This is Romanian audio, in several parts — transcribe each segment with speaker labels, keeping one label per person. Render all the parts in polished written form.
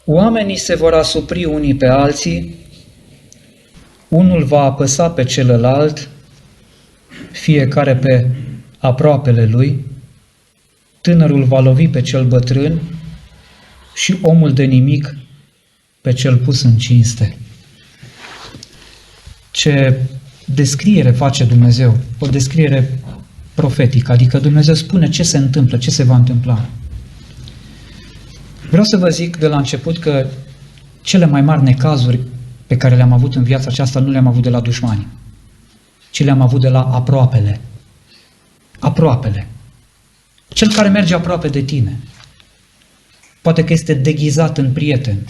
Speaker 1: Oamenii se vor asupri unii pe alții, unul va apăsa pe celălalt, fiecare pe aproapele lui, tânărul va lovi pe cel bătrân și omul de nimic pe cel pus în cinste. Ce descriere face Dumnezeu, o descriere profetică, adică Dumnezeu spune ce se întâmplă, ce se va întâmpla. Vreau să vă zic de la început că cele mai mari necazuri pe care le-am avut în viața aceasta nu le-am avut de la dușmani, ci le-am avut de la aproapele. Aproapele. Cel care merge aproape de tine. Poate că este deghizat în prieten.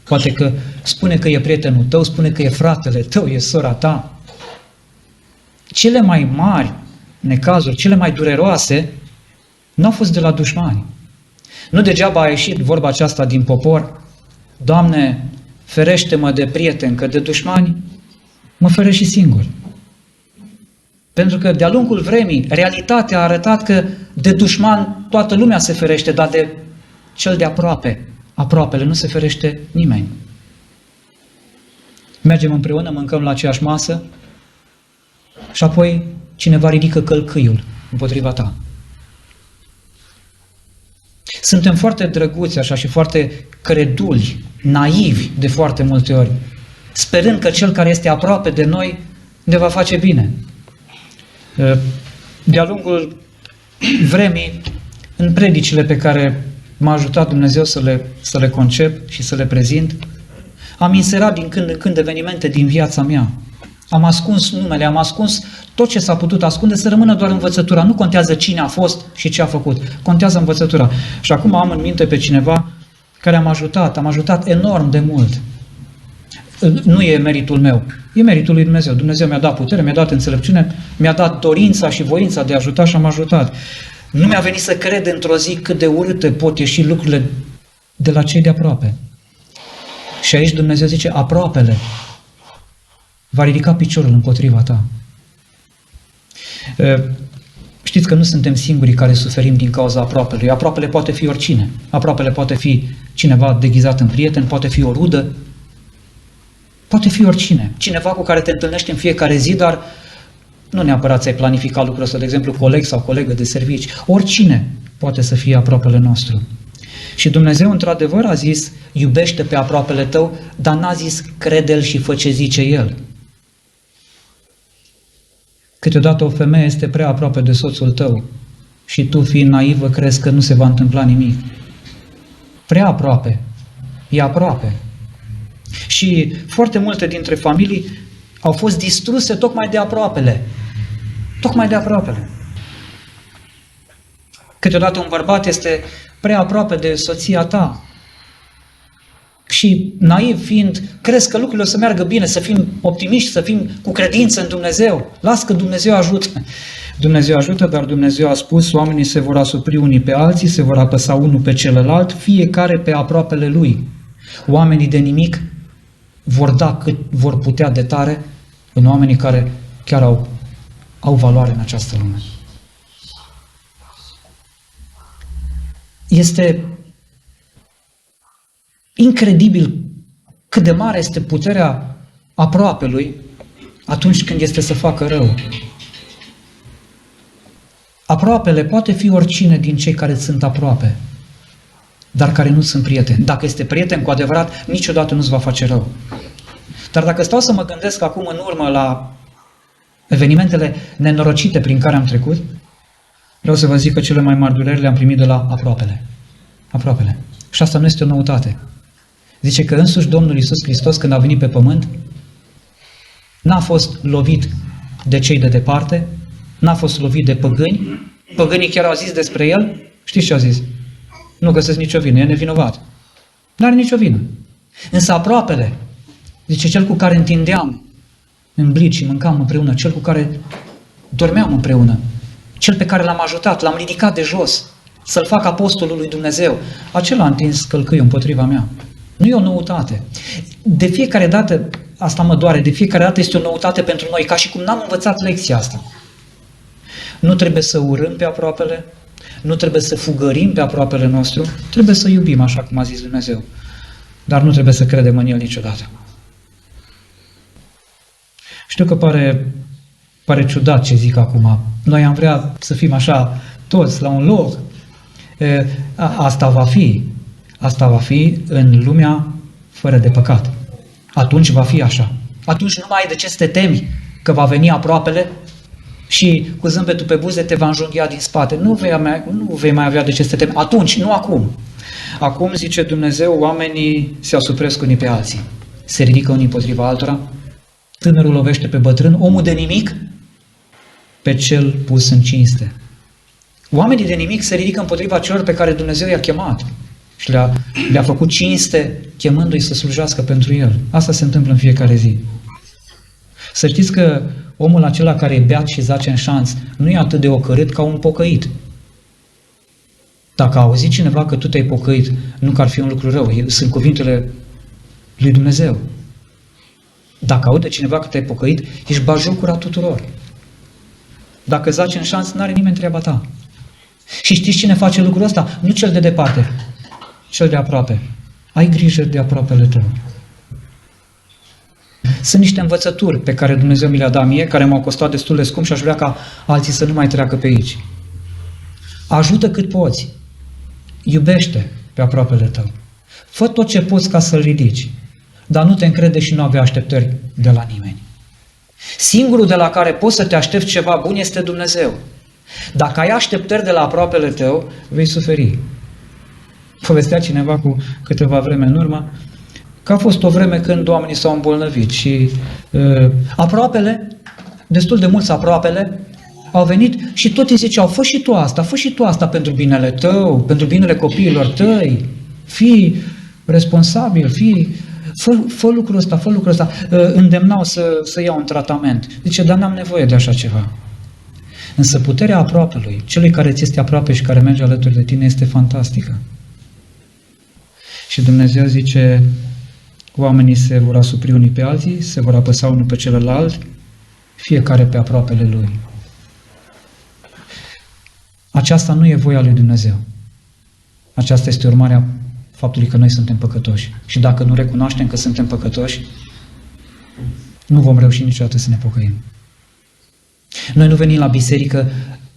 Speaker 1: Poate că spune că e prietenul tău, spune că e fratele tău, e sora ta. Cele mai mari necazuri, cele mai dureroase, nu au fost de la dușmani. Nu degeaba a ieșit vorba aceasta din popor: Doamne, ferește-mă de prieteni, că de dușmani mă feresc și singur. Pentru că de-a lungul vremii, realitatea a arătat că de dușman toată lumea se ferește, dar de cel de aproape, aproapele, nu se ferește nimeni. Mergem împreună, mâncăm la aceeași masă și apoi cineva ridică călcâiul împotriva ta. Suntem foarte drăguți așa și foarte creduli, naivi de foarte multe ori, sperând că cel care este aproape de noi ne va face bine. De-a lungul vremii, în predicile pe care m-a ajutat Dumnezeu să le concep și să le prezint, am inserat din când în când evenimente din viața mea. Am ascuns numele, am ascuns tot ce s-a putut ascunde, să rămână doar învățătura. Nu contează cine a fost și ce a făcut, contează învățătura. Și acum am în minte pe cineva care am ajutat enorm de mult. Nu e meritul meu, e meritul lui Dumnezeu. Dumnezeu mi-a dat putere, mi-a dat înțelepciune, mi-a dat dorința și voința de a ajuta și am ajutat. Nu mi-a venit să cred într-o zi cât de urâte pot ieși lucrurile de la cei de aproape. Și aici Dumnezeu zice: aproapele va ridica piciorul împotriva ta. Știți că nu suntem singurii care suferim din cauza aproapelui. Aproapele poate fi oricine. Aproapele poate fi cineva deghizat în prieten, poate fi o rudă, poate fi oricine. Cineva cu care te întâlnești în fiecare zi, dar nu neapărat ți-ai planificat lucrul ăsta, de exemplu, coleg sau colegă de servici. Oricine poate să fie aproapele nostru. Și Dumnezeu, într-adevăr, a zis: iubește pe aproapele tău, dar n-a zis: crede-l și fă ce zice el. Câteodată o femeie este prea aproape de soțul tău și tu, fiind naivă, crezi că nu se va întâmpla nimic. Prea aproape. E aproape. Și foarte multe dintre familii au fost distruse tocmai de aproapele. Tocmai de aproapele. Câteodată un bărbat este prea aproape de soția ta și, naiv fiind, crezi că lucrurile o să meargă bine, să fim optimiști, să fim cu credință în Dumnezeu. Lasă că Dumnezeu ajută. Dumnezeu ajută, dar Dumnezeu a spus: oamenii se vor asupri unii pe alții, se vor apăsa unul pe celălalt, fiecare pe aproapele lui. Oamenii de nimic vor da cât vor putea de tare în oamenii care chiar au valoare în această lume. Este incredibil cât de mare este puterea aproapelui atunci când este să facă rău. Aproapele poate fi oricine din cei care sunt aproape, dar care nu sunt prieteni. Dacă este prieten cu adevărat, niciodată nu-ți va face rău. Dar dacă stau să mă gândesc acum în urmă la evenimentele nenorocite prin care am trecut, vreau să vă zic că cele mai mari dureri le-am primit de la aproapele. Aproapele. Și asta nu este o noutate. Zice că însuși Domnul Iisus Hristos, când a venit pe pământ, n-a fost lovit de cei de departe, n-a fost lovit de păgâni. Păgânii chiar au zis despre el, știți ce au zis? Nu găsesc nicio vină, e nevinovat. N-are nicio vină. Însă aproapele, zice, cel cu care întindeam în blici și mâncam împreună, cel cu care dormeam împreună, cel pe care l-am ajutat, l-am ridicat de jos, să-l fac apostolul lui Dumnezeu, acela a întins călcâiul împotriva mea. Nu e o noutate. De fiecare dată, asta mă doare, de fiecare dată este o noutate pentru noi, ca și cum n-am învățat lecția asta. Nu trebuie să urâm pe aproapele, nu trebuie să fugărim pe aproapele nostru, trebuie să iubim, așa cum a zis Dumnezeu. dar nu trebuie să credem în el niciodată. Știu că pare ciudat ce zic acum. Noi am vrea să fim așa toți la un loc. Asta va fi în lumea fără de păcat. Atunci va fi așa. Atunci nu mai ai de ce să te temi că va veni aproapele și cu zâmbetul pe buze te va înjunghia din spate. Nu vei mai avea de ce să te temi. Atunci, nu acum. Acum, zice Dumnezeu, oamenii se asupresc unii pe alții. Se ridică unii împotriva altora. Tânărul lovește pe bătrân, omul de nimic pe cel pus în cinste. Oamenii de nimic se ridică împotriva celor pe care Dumnezeu i-a chemat și le-a făcut cinste, chemându-i să slujească pentru El. Asta se întâmplă în fiecare zi. Să știți că omul acela care e beat și zace în șanț nu e atât de ocărât ca un pocăit. Dacă a auzit cineva că tu te-ai pocăit, nu că ar fi un lucru rău, sunt cuvintele lui Dumnezeu. Dacă aude cineva că te-ai pocăit, ești batjocura tuturor. Dacă zaci în șanț, n-are nimeni treaba ta. Și știți cine face lucrul ăsta? Nu cel de departe, cel de aproape. Ai grijă de aproapele tău. Sunt niște învățături pe care Dumnezeu mi le-a dat mie, care m-au costat destul de scump și aș vrea ca alții să nu mai treacă pe aici. Ajută cât poți. Iubește pe aproapele tău. Fă tot ce poți ca să-l ridici. Dar nu te încrede și nu avea așteptări de la nimeni. Singurul de la care poți să te aștepți ceva bun este Dumnezeu. Dacă ai așteptări de la aproapele tău, vei suferi. Povestea cineva cu câteva vreme în urmă că a fost o vreme când oamenii s-au îmbolnăvit și aproapele, destul de mulți aproapele, au venit și tot îi ziceau, fă și tu asta pentru binele tău, pentru binele copiilor tăi, fii responsabil, fă lucrul ăsta, îndemnau să iau un tratament. Zice, dar n-am nevoie de așa ceva. Însă puterea aproapelui, celui care ți este aproape și care merge alături de tine, este fantastică. Și Dumnezeu zice, oamenii se vor asupri unii pe alții, se vor apăsa unul pe celălalt, fiecare pe aproapele lui. Aceasta nu e voia lui Dumnezeu. Aceasta este urmarea faptului că noi suntem păcătoși. Și dacă nu recunoaștem că suntem păcătoși, nu vom reuși niciodată să ne pocăim. Noi nu venim la biserică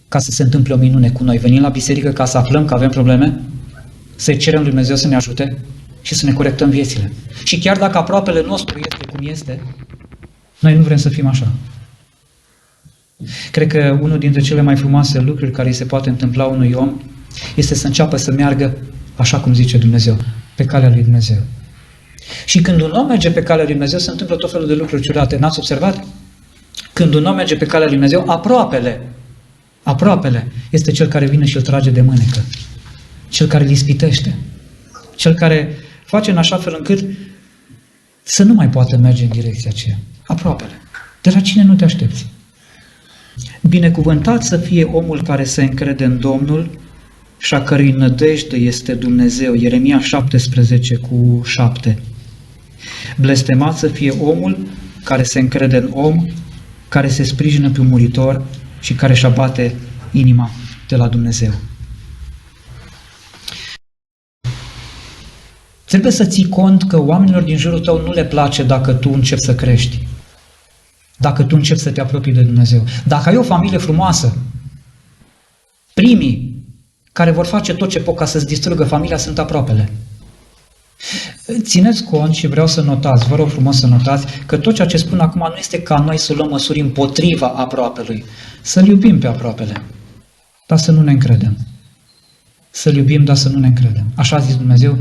Speaker 1: ca să se întâmple o minune cu noi. Venim la biserică ca să aflăm că avem probleme, să-i cerem lui Dumnezeu să ne ajute și să ne corectăm viețile. Și chiar dacă aproapele nostru este cum este, noi nu vrem să fim așa. Cred că unul dintre cele mai frumoase lucruri care îi se poate întâmpla unui om este să înceapă să meargă așa cum zice Dumnezeu, pe calea lui Dumnezeu. Și când un om merge pe calea lui Dumnezeu, se întâmplă tot felul de lucruri ciudate. N-ați observat? Când un om merge pe calea lui Dumnezeu, aproapele este cel care vine și îl trage de mânecă. Cel care îl ispitește. Cel care face în așa fel încât să nu mai poată merge în direcția aceea. Aproapele. De la cine nu te aștepți? Binecuvântat să fie omul care se încrede în Domnul și a cărui nădejde este Dumnezeu. Ieremia 17:7. Blestemat să fie omul care se încrede în om, care se sprijină pe un muritor și care își abate inima de la Dumnezeu. Trebuie să ții cont că oamenilor din jurul tău nu le place dacă tu începi să crești, dacă tu începi să te apropii de Dumnezeu. Dacă ai o familie frumoasă, primii care vor face tot ce pot ca să-ți distrugă familia sunt aproapele. Țineți cont și vreau să notați, vă rog frumos să notați, că tot ceea ce spun acum nu este ca noi să luăm măsuri împotriva aproapelui. Să-L iubim pe aproapele, dar să nu ne încredem. Să-L iubim, dar să nu ne încredem. Așa a zis Dumnezeu,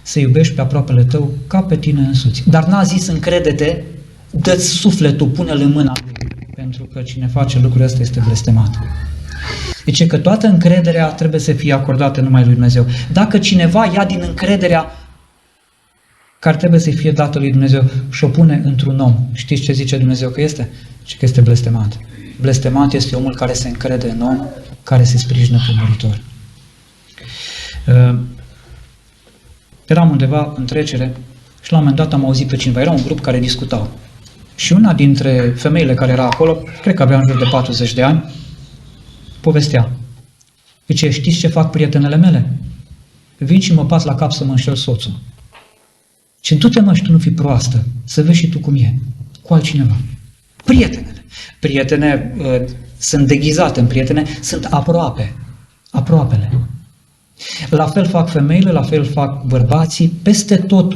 Speaker 1: să iubești pe aproapele tău ca pe tine însuți. Dar n-a zis încrede-te, dă-ți sufletul, pune-l în mâna lui, pentru că cine face lucrul ăsta este blestemat. Deci că toată încrederea trebuie să fie acordată numai lui Dumnezeu. Dacă cineva ia din încrederea care trebuie să fie dată lui Dumnezeu și o pune într-un om, știți ce zice Dumnezeu că este? Și că este blestemat. Blestemat este omul care se încrede în om, care se sprijină pe muritor. Eram undeva în trecere și la un moment dat am auzit pe cineva, era un grup care discutau. Și una dintre femeile care era acolo, cred că avea în jur de 40 de ani, povestea. Zice, știți ce fac prietenele mele? Vin și mă bat la cap să mă înșel soțul. Și du-te, mă, și tu nu fi proastă, să vezi și tu cum e, cu altcineva. Prietenele. Prietene sunt deghizate în prietene, sunt aproapele. La fel fac femeile, la fel fac bărbații, peste tot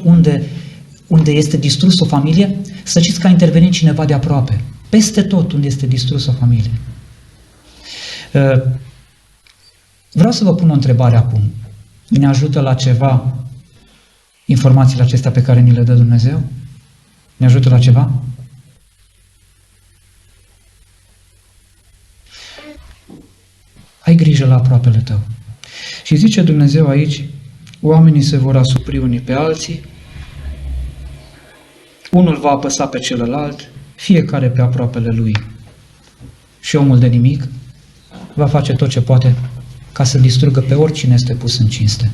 Speaker 1: unde este distrus o familie, să știți că a intervenit cineva de aproape. Peste tot unde este distrus o familie. Vreau să vă pun o întrebare acum. Ne ajută la ceva informațiile acestea pe care ni le dă Dumnezeu? Ne ajută la ceva? Ai grijă la aproapele tău. Și zice Dumnezeu aici, oamenii se vor asupri unii pe alții, unul va apăsa pe celălalt, fiecare pe aproapele lui. Și omul de nimic va face tot ce poate ca să distrugă pe oricine este pus în cinste.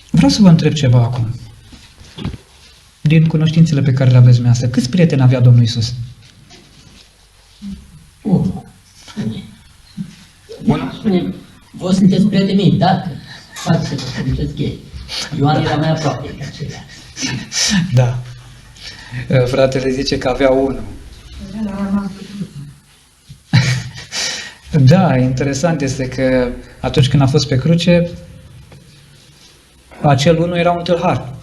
Speaker 1: Vreau să vă întreb ceva acum. Din cunoștințele pe care le aveți dumneavoastră, câți prieteni avea Domnul Iisus?
Speaker 2: Spune, voi sunteți prietenii, dacă faceți să duceți chei. Ioan era mai aproape de aceea.
Speaker 1: Da. Fratele zice că avea unul. Da, interesant este că atunci când a fost pe cruce, acel unul era un tâlhar.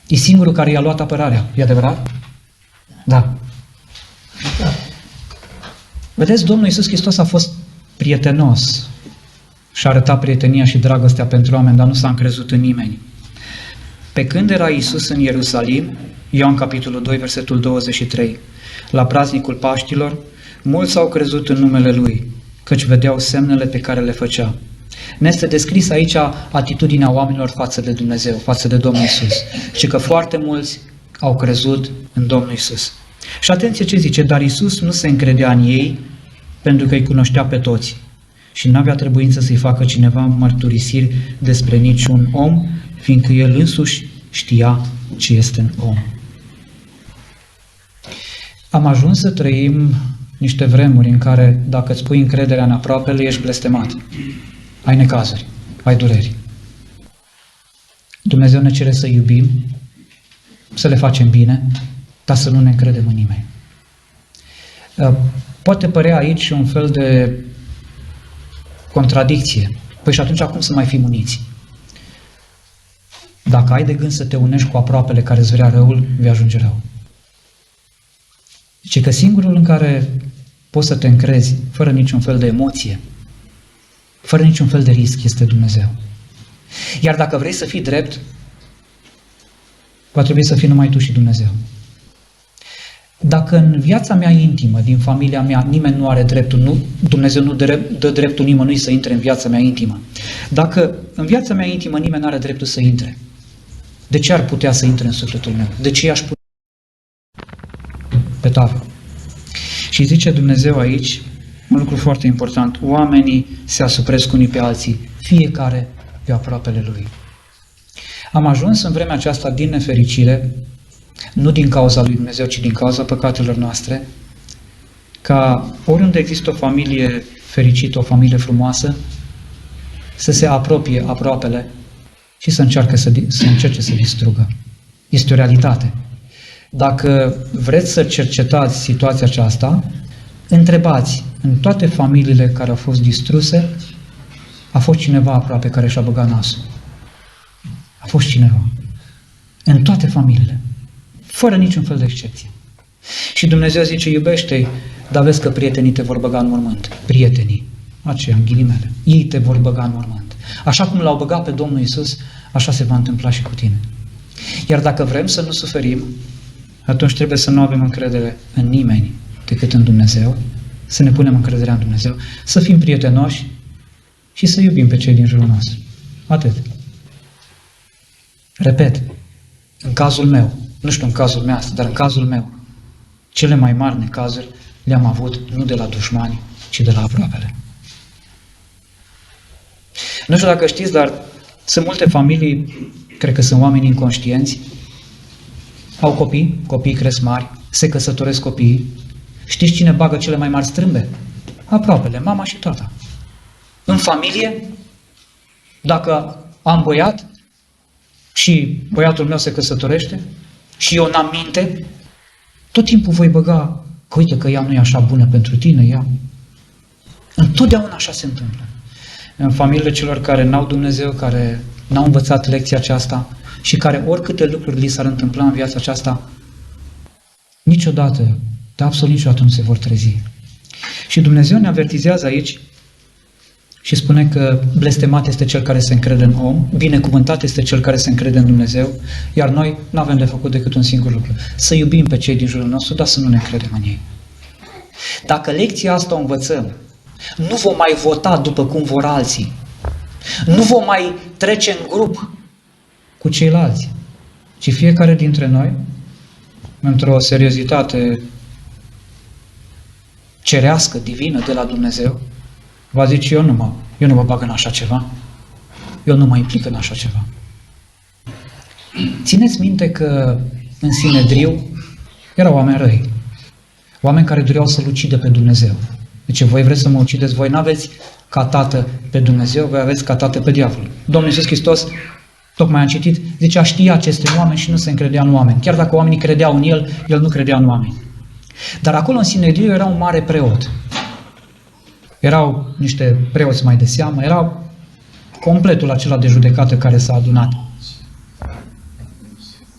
Speaker 1: E singurul care i-a luat apărarea. E adevărat? Da. Vedeți, Domnul Iisus Hristos a fost prietenos și a arătat prietenia și dragostea pentru oameni, dar nu s-a încrezut în nimeni. Pe când era Iisus în Ierusalim, Ioan capitolul 2, versetul 23, la praznicul Paștilor, mulți au crezut în numele Lui, căci vedeau semnele pe care le făcea. Ne este descris aici atitudinea oamenilor față de Dumnezeu, față de Domnul Iisus, și că foarte mulți au crezut în Domnul Iisus. Și atenție ce zice, dar Iisus nu se încredea în ei pentru că îi cunoștea pe toți și nu avea trebuință să-i facă cineva mărturisiri despre niciun om, fiindcă El însuși știa ce este în om. Am ajuns să trăim niște vremuri în care dacă îți pui încrederea în aproapele, ești blestemat. Ai necazuri, ai dureri. Dumnezeu ne cere să iubim, să le facem bine, dar să nu ne încredem în nimeni. Poate părea aici un fel de contradicție. Păi și atunci cum să mai fim uniți? Dacă ai de gând să te unești cu aproapele care îți vrea răul, vei ajunge rău. Deci că singurul în care poți să te încrezi, fără niciun fel de emoție, fără niciun fel de risc, este Dumnezeu. Iar dacă vrei să fii drept, va trebui să fii numai tu și Dumnezeu. Dacă în viața mea intimă, din familia mea, nimeni nu are dreptul, Dumnezeu nu dă dreptul nimănui să intre în viața mea intimă. Dacă în viața mea intimă nimeni nu are dreptul să intre, de ce ar putea să intre în sufletul meu? De ce i-aș putea pe tavă? Și zice Dumnezeu aici, un lucru foarte important, oamenii se asupresc unii pe alții, fiecare pe aproapele lui. Am ajuns în vremea aceasta din nefericire, nu din cauza lui Dumnezeu, ci din cauza păcatelor noastre, ca oriunde există o familie fericită, o familie frumoasă, să se apropie aproapele și să încerce să distrugă. Este o realitate. Dacă vreți să cercetați situația aceasta, întrebați, în toate familiile care au fost distruse, a fost cineva aproape care și-a băgat nasul. A fost cineva. În toate familiile. Fără niciun fel de excepție. Și Dumnezeu zice, iubește-i, dar vezi că prietenii te vor băga în mormânt. Prietenii, aceia, în ghilimele, ei te vor băga în mormânt. Așa cum l-au băgat pe Domnul Iisus, așa se va întâmpla și cu tine. Iar dacă vrem să nu suferim, atunci trebuie să nu avem încredere în nimeni decât în Dumnezeu, să ne punem încrederea în Dumnezeu, să fim prietenoși și să iubim pe cei din jurul nostru. Atât. Repet, în cazul meu, nu știu în cazul meu, dar în cazul meu, cele mai mari necazuri le-am avut nu de la dușmani, ci de la aproapele. Nu știu dacă știți, dar sunt multe familii, cred că sunt oameni inconștienți, au copii cresc mari, se căsătoresc copiii, știți cine bagă cele mai mari strâmbe? Aproapele, mama și tata. În familie, dacă am băiat și băiatul meu se căsătorește și eu n-am minte, tot timpul voi băga că uite că ea nu e așa bună pentru tine, ea. Întotdeauna așa se întâmplă. În familiile celor care n-au Dumnezeu, care n-au învățat lecția aceasta și care oricâte lucruri li s-ar întâmpla în viața aceasta, niciodată, dar absolut niciodată nu se vor trezi. Și Dumnezeu ne avertizează aici și spune că blestemat este cel care se încrede în om, binecuvântat este cel care se încrede în Dumnezeu, iar noi nu avem de făcut decât un singur lucru, să iubim pe cei din jurul nostru, dar să nu ne încredem în ei. Dacă lecția asta o învățăm, nu vom mai vota după cum vor alții, nu vom mai trece în grup cu ceilalți, ci fiecare dintre noi, într-o seriozitate cerească, divină de la Dumnezeu, va zice, eu nu mă bag în așa ceva, eu nu mă implic în așa ceva. Țineți minte că în Sinedriu erau oameni răi, oameni care doreau să-L ucidă pe Dumnezeu. Deci voi vreți să mă ucideți, voi n-aveți ca tată pe Dumnezeu, voi aveți ca tată pe diavol. Domnul Iisus Hristos, tocmai am citit, zicea, știa aceste oameni și nu se încredea în oameni. Chiar dacă oamenii credeau în El nu credea în oameni. Dar acolo în Sinedriu era un mare preot. Erau niște preoți mai de seamă, era completul acela de judecată care s-a adunat.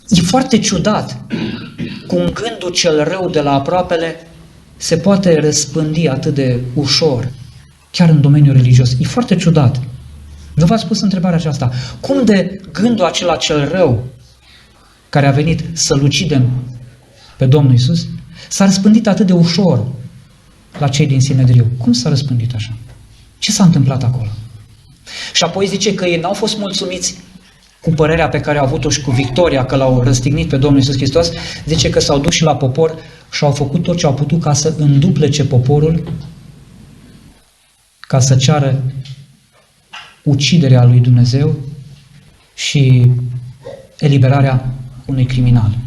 Speaker 1: E foarte ciudat cum gândul cel rău de la aproapele se poate răspândi atât de ușor, chiar în domeniul religios. E foarte ciudat. Nu v-ați pus întrebarea aceasta? Cum de gândul acela cel rău care a venit să-L ucidem pe Domnul Iisus s-a răspândit atât de ușor la cei din Sinedriu? Cum s-a răspândit așa? Ce s-a întâmplat acolo? Și apoi zice că ei n-au fost mulțumiți cu părerea pe care au avut-o și cu victoria, că l-au răstignit pe Domnul Iisus Hristos, zice că s-au dus și la popor și au făcut tot ce au putut ca să înduplece poporul, ca să ceară uciderea lui Dumnezeu și eliberarea unui criminal.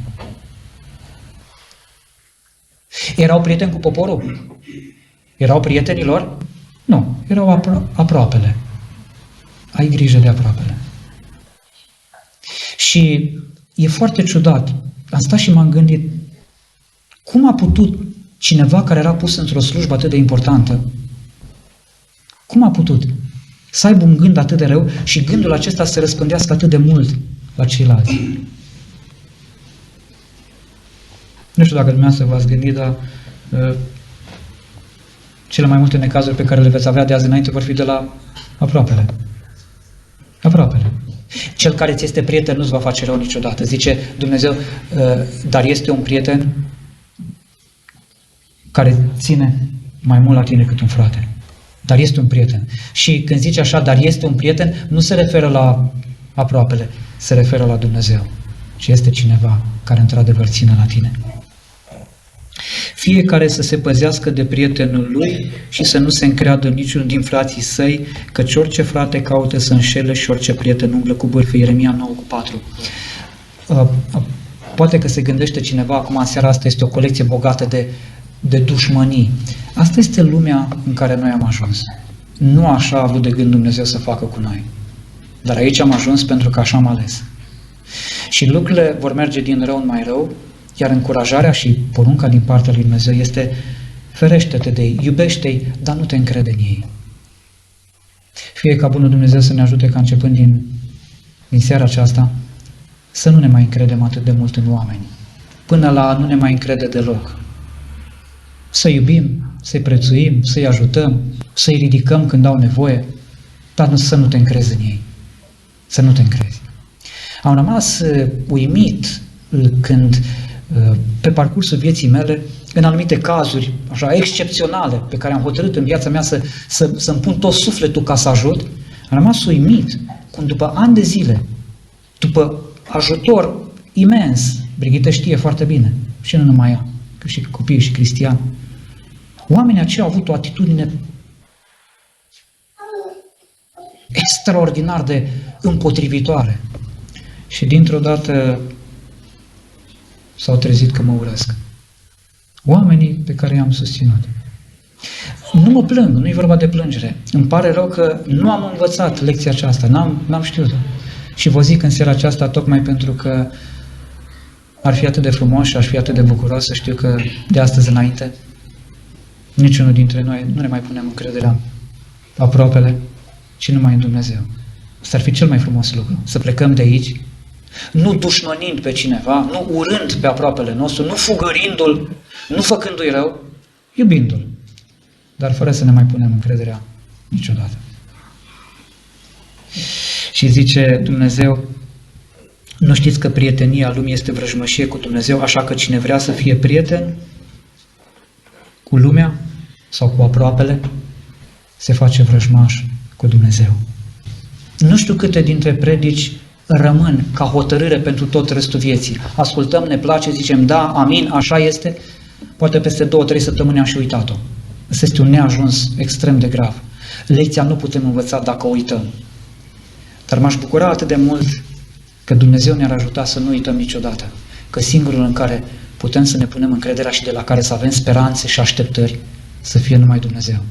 Speaker 1: Erau prieteni cu poporul? Erau prietenii lor? Nu, erau aproapele. Ai grijă de aproapele. Și e foarte ciudat. Am stat și m-am gândit, cum a putut cineva care era pus într-o slujbă atât de importantă, cum a putut să aibă un gând atât de rău și gândul acesta să se răspândească atât de mult la ceilalți? Nu știu dacă dumneavoastră v-ați gândit, dar cele mai multe necazuri pe care le veți avea de azi înainte vor fi de la aproapele. Aproapele. Cel care ți este prieten nu-ți va face rău niciodată. Zice Dumnezeu, dar este un prieten care ține mai mult la tine decât un frate. Dar este un prieten. Și când zice așa, dar este un prieten, nu se referă la aproapele, se referă la Dumnezeu. Și este cineva care într-adevăr ține la tine. Fiecare să se păzească de prietenul lui și să nu se încreadă niciunul din frații săi, căci orice frate caută să înșele și orice prieten umblă cu bârfă. Ieremia 9:4. Poate că se gândește cineva, acum în seara asta este o colecție bogată de dușmănii. Asta este lumea în care noi am ajuns. Nu așa a avut de gând Dumnezeu să facă cu noi. Dar aici am ajuns pentru că așa am ales. Și lucrurile vor merge din rău în mai rău, iar încurajarea și porunca din partea lui Dumnezeu este ferește-te de ei, iubește-i, dar nu te încrede în ei. Fie ca bunul Dumnezeu să ne ajute ca începând din seara aceasta să nu ne mai încredem atât de mult în oameni, până la nu ne mai încrede deloc. Să iubim, să-i prețuim, să-i ajutăm, să-i ridicăm când au nevoie, dar să nu te încrezi în ei. Să nu te încrezi. Am rămas uimit când pe parcursul vieții mele, în anumite cazuri așa excepționale pe care am hotărât în viața mea să-mi pun tot sufletul ca să ajut, am rămas uimit cum după ani de zile, după ajutor imens, Brigitte știe foarte bine, și nu numai ea, că și copiii și Cristian, oamenii aceia au avut o atitudine extraordinar de împotrivitoare și dintr-o dată s-au trezit că mă urăsc. Oamenii pe care i-am susținut. Nu mă plâng, nu e vorba de plângere. Îmi pare rău că nu am învățat lecția aceasta, n-am știut. Și vă zic în seara aceasta tocmai pentru că ar fi atât de frumos și aș fi atât de bucuros să știu că de astăzi înainte niciunul dintre noi nu ne mai punem încrederea aproapele, ci numai în Dumnezeu. Asta ar fi cel mai frumos lucru, să plecăm de aici, nu dușmănind pe cineva, nu urând pe aproapele nostru, nu fugărindu-l, nu făcându-i rău, iubindu-l, dar fără să ne mai punem încrederea niciodată. Și zice Dumnezeu, nu știți că prietenia lumii este vrăjmășie cu Dumnezeu, așa că cine vrea să fie prieten cu lumea sau cu aproapele, se face vrăjmaș cu Dumnezeu. Nu știu câte dintre predici rămân ca hotărâre pentru tot restul vieții. Ascultăm, ne place, zicem da, amin, așa este, poate peste 2-3 săptămâni am și uitat-o. Ăsta este un neajuns extrem de grav. Lecția nu putem învăța dacă o uităm. Dar m-aș bucura atât de mult că Dumnezeu ne-ar ajuta să nu uităm niciodată, că singurul în care putem să ne punem încrederea și de la care să avem speranțe și așteptări, să fie numai Dumnezeu.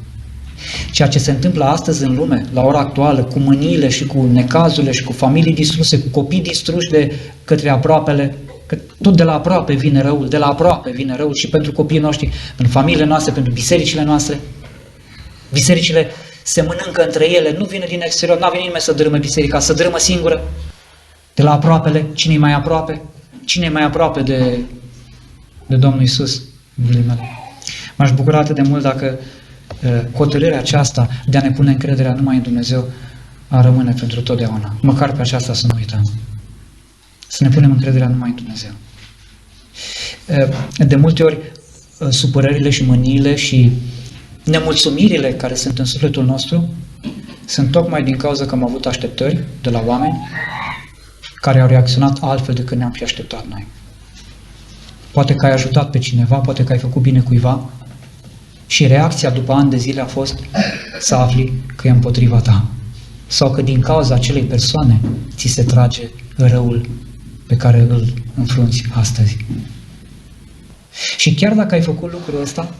Speaker 1: Ceea ce se întâmplă astăzi în lume, la ora actuală, cu mâniile și cu necazurile și cu familii distruse, cu copii distruși de către aproapele, că tot de la aproape vine răul, de la aproape vine răul și pentru copiii noștri, pentru familiile noastre, pentru bisericile noastre. Bisericile se mănâncă între ele, nu vine din exterior, n-a venit nimeni să dărâme biserica, să dărâmă singură. De la aproapele, cine e mai aproape? Cine e mai aproape de Domnul Iisus? M-aș bucura atât de mult dacă hotărârea aceasta de a ne pune încrederea numai în Dumnezeu a rămâne pentru totdeauna. Măcar pe aceasta să nu uităm. Să ne punem încrederea numai în Dumnezeu. De multe ori, supărările și mâniile și nemulțumirile care sunt în sufletul nostru sunt tocmai din cauza că am avut așteptări de la oameni care au reacționat altfel decât ne-am fi așteptat noi. Poate că ai ajutat pe cineva, poate că ai făcut bine cuiva și reacția după ani de zile a fost să afli că e împotriva ta. Sau că din cauza acelei persoane ți se trage răul pe care îl înfrunți astăzi. Și chiar dacă ai făcut lucrul ăsta,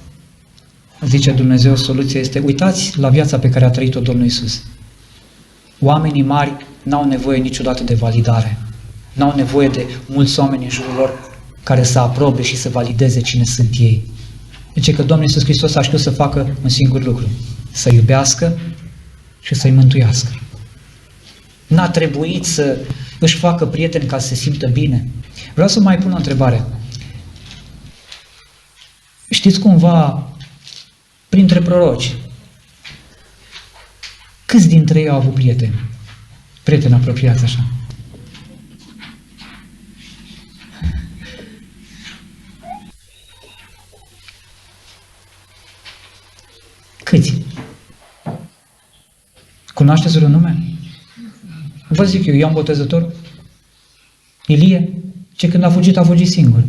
Speaker 1: zice Dumnezeu, soluția este, uitați la viața pe care a trăit-o Domnul Iisus. Oamenii mari n-au nevoie niciodată de validare. N-au nevoie de mulți oameni în jurul lor care să aprobe și să valideze cine sunt ei. Deci că Domnul Iisus Hristos a știut să facă un singur lucru, să iubească și să-i mântuiască. N-a trebuit să își facă prieteni ca să se simtă bine. Vreau să mai pun o întrebare. Știți cumva, printre proroci, câți dintre ei au avut prieteni? Prieteni apropiați așa. Câți? Cunoașteți vreun nume? Vă zic eu, Ioan Botezătorul? Ilie? Ce când a fugit singur.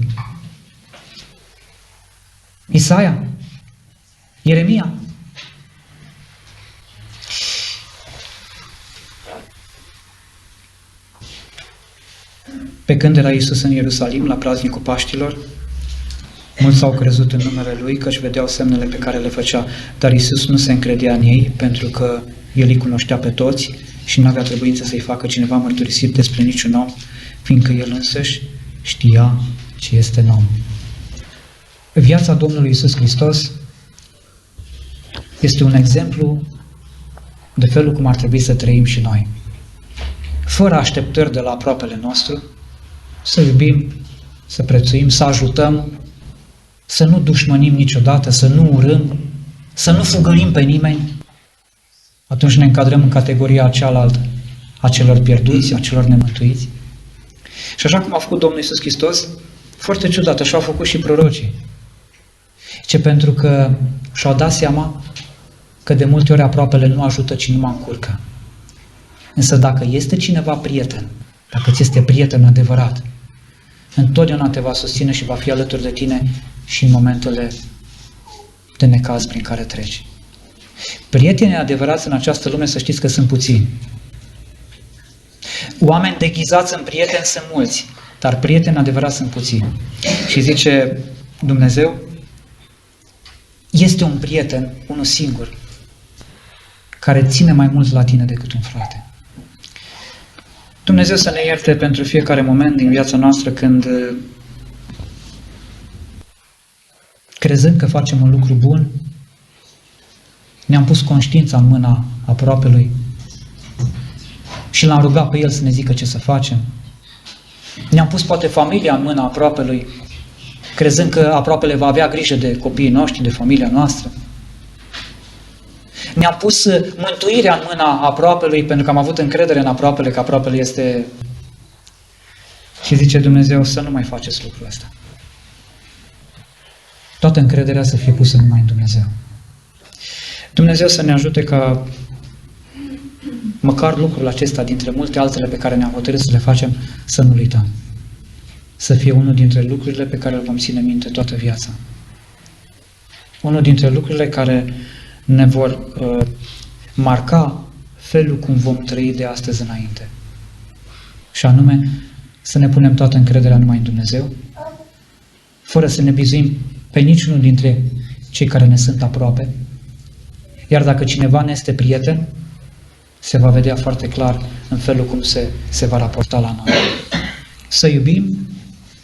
Speaker 1: Isaia? Ieremia? Pe când era Iisus în Ierusalim, la praznicul Paștilor, mulți au crezut în numele Lui, căci vedeau semnele pe care le făcea, dar Iisus nu se încredea în ei, pentru că El îi cunoștea pe toți și nu avea trebuință să-i facă cineva mărturisit despre niciun om, fiindcă El însăși știa ce este om. Viața Domnului Iisus Hristos este un exemplu de felul cum ar trebui să trăim și noi. Fără așteptări de la aproapele nostru, să iubim, să prețuim, să ajutăm, să nu dușmănim niciodată, să nu urâm, să nu fugărim pe nimeni, atunci ne încadrăm în categoria cealaltă, a celor pierduți, a celor nemântuiți. Și așa cum a făcut Domnul Iisus Hristos, foarte ciudat, așa au făcut și prorocii. Ce pentru că și-au dat seama că de multe ori aproapele nu ajută, ci numai încurcă. Însă dacă este cineva prieten, dacă ți este prieten adevărat, întotdeauna te va susține și va fi alături de tine și în momentele de necaz prin care treci. Prietenii adevărați în această lume, să știți că sunt puțini. Oameni deghizați în prieteni sunt mulți, dar prieteni adevărați sunt puțini. Și zice Dumnezeu, este un prieten, unul singur, care ține mai mult la tine decât un frate. Dumnezeu să ne ierte pentru fiecare moment din viața noastră când, crezând că facem un lucru bun, ne-am pus conștiința în mâna aproapelui și l-am rugat pe el să ne zică ce să facem. Ne-am pus poate familia în mâna aproapelui, crezând că aproapele va avea grijă de copiii noștri, de familia noastră. Ne-am pus mântuirea în mâna aproapelui pentru că am avut încredere în aproapele, că aproapele este... Și zice Dumnezeu să nu mai faceți lucrul ăsta. Toată încrederea să fie pusă numai în Dumnezeu. Dumnezeu să ne ajute ca măcar lucrul acesta, dintre multe altele pe care ne-am hotărât să le facem, să nu uităm. Să fie unul dintre lucrurile pe care îl vom ține minte toată viața. Unul dintre lucrurile care ne vor marca felul cum vom trăi de astăzi înainte. Și anume, să ne punem toată încrederea numai în Dumnezeu, fără să ne bizuim pe niciunul dintre cei care ne sunt aproape. Iar dacă cineva ne este prieten, se va vedea foarte clar în felul cum se va raporta la noi. Să iubim,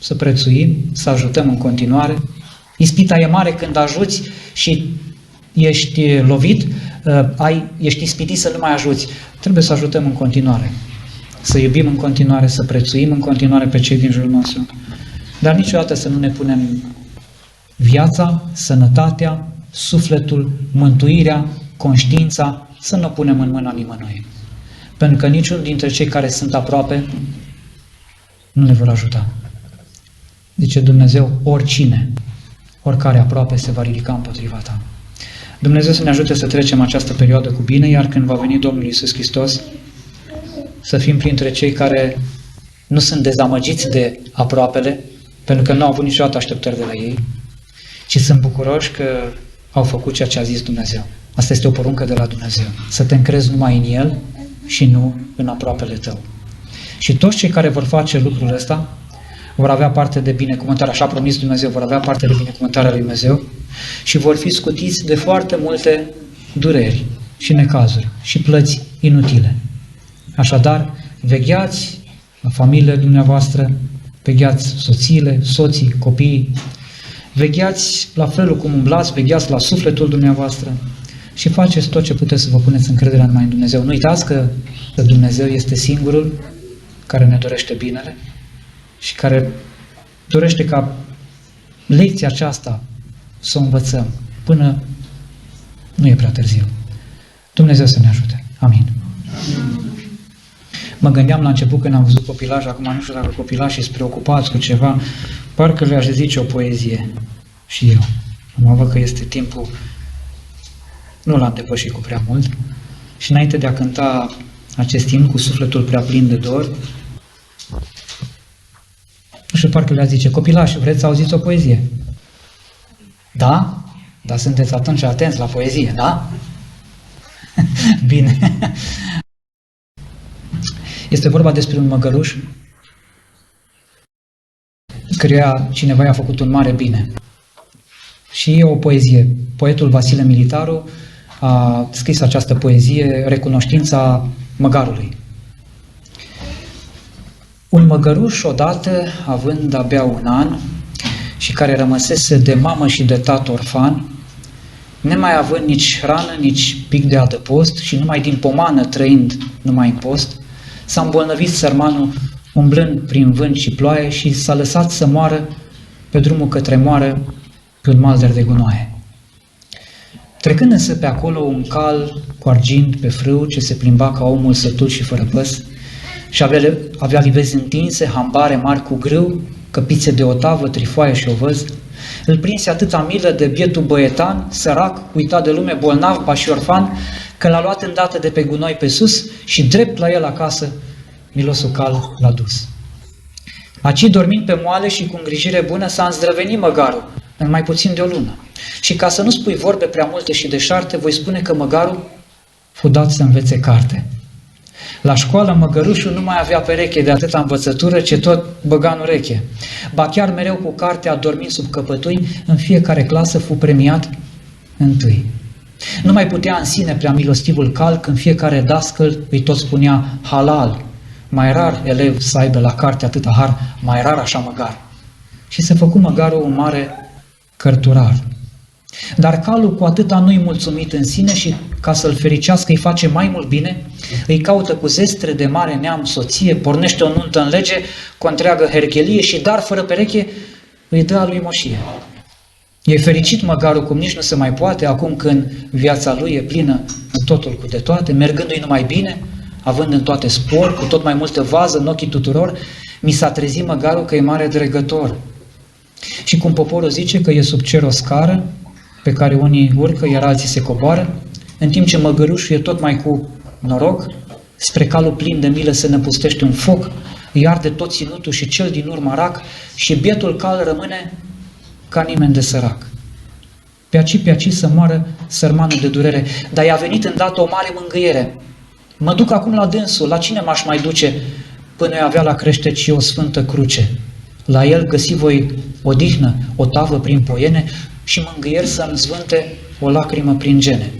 Speaker 1: să prețuim, să ajutăm în continuare. Ispita e mare când ajuți și ești lovit, ești ispitit să nu mai ajuți. Trebuie să ajutăm în continuare. Să iubim în continuare, să prețuim în continuare pe cei din jurul nostru. Dar niciodată să nu ne punem viața, sănătatea, sufletul, mântuirea, conștiința, să nu o punem în mâna nimănui. Pentru că niciunul dintre cei care sunt aproape nu ne vor ajuta. Zice Dumnezeu, oricine, oricare aproape se va ridica împotriva ta. Dumnezeu să ne ajute să trecem această perioadă cu bine, iar când va veni Domnul Iisus Hristos, să fim printre cei care nu sunt dezamăgiți de aproapele, pentru că nu au avut niciodată așteptări de la ei, ci sunt bucuroși că au făcut ceea ce a zis Dumnezeu. Asta este o poruncă de la Dumnezeu. Să te încrezi numai în El și nu în aproapele tău. Și toți cei care vor face lucrul ăsta vor avea parte de binecuvântare, așa a promis Dumnezeu, vor avea parte de binecuvântarea lui Dumnezeu și vor fi scutiți de foarte multe dureri și necazuri și plăți inutile. Așadar, vegheați la familiile dumneavoastră, vegheați soțiile, soții, copiii, vegheați la felul cum umblați, vegheați la sufletul dumneavoastră și faceți tot ce puteți să vă puneți încrederea numai în Dumnezeu. Nu uitați că Dumnezeu este singurul care ne dorește binele și care dorește ca lecția aceasta să o învățăm până nu e prea târziu. Dumnezeu să ne ajute. Amin. Mă gândeam la început când am văzut copilași, acum nu știu dacă copilașii sunt preocupați cu ceva, parcă le-aș zice o poezie și eu. Mă văd că este timpul, nu l-am depășit cu prea mult și înainte de a cânta acest timp cu sufletul prea plin de dor, nu știu, parcă le-aș zice, copilași, vreți să auziți o poezie? Da? Dar sunteți atunci atenți la poezie, da? Bine. Este vorba despre un măgăruș căruia cineva i-a făcut un mare bine. Și e o poezie. Poetul Vasile Militaru a scris această poezie, Recunoștința măgarului. Un măgăruș odată, având abia un an și care rămăsese de mamă și de tată orfan, nemai având nici hrană, nici pic de adăpost și numai din pomană trăind numai în post, s-a îmbolnăvit sărmanul umblând prin vânt și ploaie și s-a lăsat să moară pe drumul către moară pe un malder de gunoaie. Trecând însă pe acolo un cal cu argint pe frâu ce se plimba ca omul sătul și fără păs și avea livezi întinse, hambare mari cu grâu, căpițe de otavă, trifoaie și ovăz, îl prinse atâta milă de bietul băietan, sărac, uitat de lume, bolnav, ba și orfan, că l-a luat îndată de pe gunoi pe sus și drept la el acasă, milosul cal l-a dus. Aci, dormind pe moale și cu îngrijire bună, s-a îndrăvenit măgarul în mai puțin de o lună. Și ca să nu spui vorbe prea multe și deșarte, voi spune că măgarul fu dat să învețe carte. La școală măgărușul nu mai avea pereche de atâta învățătură, ce tot băga în ureche. Ba chiar mereu cu cartea, dormind sub căpătui, în fiecare clasă fu premiat întâi. Nu mai putea în sine prea milostivul cal când fiecare dascăl îi tot spunea halal. Mai rar elev să aibă la carte atâta har, mai rar așa măgar. Și se făcu măgarul un mare cărturar. Dar calul cu atâta nu-i mulțumit în sine și ca să-l fericească îi face mai mult bine, îi caută cu zestre de mare neam soție, pornește o nuntă în lege cu o întreagă herchelie și dar fără pereche îi dă a lui moșie. E fericit măgarul cum nici nu se mai poate, acum când viața lui e plină în totul cu de toate, mergându-i numai bine, având în toate spor, cu tot mai multă vază în ochii tuturor, mi s-a trezit măgarul că e mare dregător. Și cum poporul zice că e sub cer o scară, pe care unii urcă, iar alții se coboară, în timp ce măgărușul e tot mai cu noroc, spre calul plin de milă se năpustește un foc, îi arde tot ținutul și cel din urmă rac și bietul cal rămâne ca nimeni de sărac. Pe aici să moară sărmanul de durere, dar i-a venit îndată o mare mângâiere. Mă duc acum la dânsul, la cine m-aș mai duce până îi avea la creștet și o sfântă cruce? La el găsi voi odihnă, o tavă prin poiene și mângâieri să-mi zvânte o lacrimă prin gene.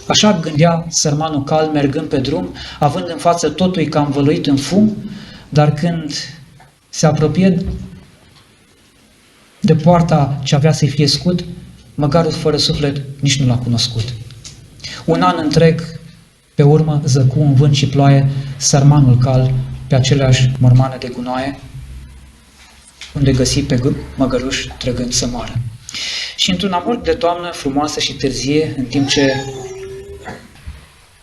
Speaker 1: Așa gândea sărmanul cal mergând pe drum, având în față totul cam învăluit în fum, dar când se apropie de poarta ce avea să-i fie scut, măgarul fără suflet nici nu l-a cunoscut. Un an întreg, pe urmă, zăcu în vânt și ploaie sărmanul cal pe aceleași mormane de gunoaie, unde găsi pe măgăruș trăgând să moară. Și într-un amurg de toamnă frumoasă și târzie, în timp ce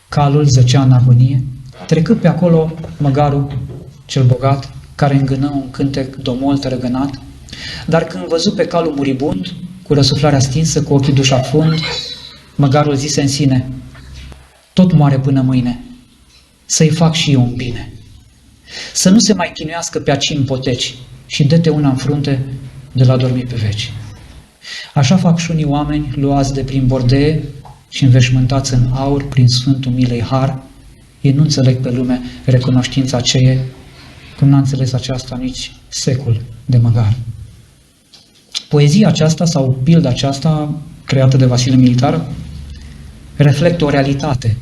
Speaker 1: calul zăcea în agonie, trecând pe acolo măgarul cel bogat, care îngână un cântec domol tărăgănat, dar când văzu pe calul muribund, cu răsuflarea stinsă, cu ochii duși afund, măgarul zise în sine, tot moare până mâine, să-i fac și eu un bine. Să nu se mai chinuiască pe aci în poteci și dă-te una în frunte de la dormi pe veci. Așa fac și unii oameni luați de prin bordee și înveșmântați în aur prin Sfântul Milei Har, ei nu înțeleg pe lume recunoștința aceea, cum n-a înțeles aceasta nici secul de măgar. Poezia aceasta sau pilda aceasta, creată de Vasile Militar, reflectă o realitate.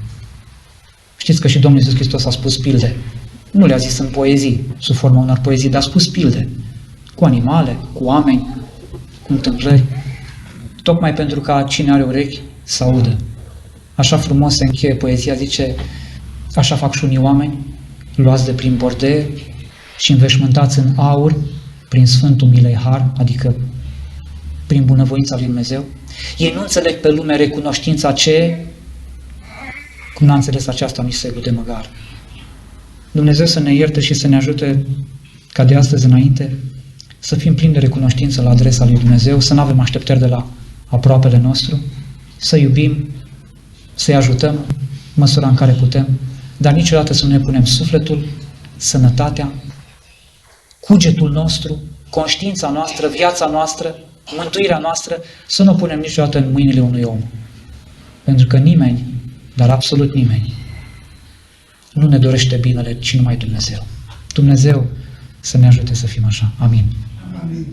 Speaker 1: Știți că și Domnul Iisus Hristos a spus pilde. Nu le-a zis în poezii, sub forma unor poezii, dar a spus pilde. Cu animale, cu oameni, cu întâmplări. Tocmai pentru ca cine are urechi să audă. Așa frumos se încheie poezia, zice, așa fac și unii oameni, luați de prin bordee și înveșmântați în aur prin Sfântul Milei Har, adică prin bunăvoința lui Dumnezeu. Ei nu înțeleg pe lume recunoștința ce, cum n-a înțeles aceasta nici secul de măgar. Dumnezeu să ne ierte și să ne ajute ca de astăzi înainte să fim plini de recunoștință la adresa lui Dumnezeu, să nu avem așteptări de la aproapele nostru, să iubim, să-i ajutăm în măsura în care putem, dar niciodată să nu ne punem sufletul, sănătatea, cugetul nostru, conștiința noastră, viața noastră, mântuirea noastră, să nu o punem niciodată în mâinile unui om. Pentru că nimeni, dar absolut nimeni, nu ne dorește binele, ci numai Dumnezeu. Dumnezeu să ne ajute să fim așa. Amin.
Speaker 3: Amin.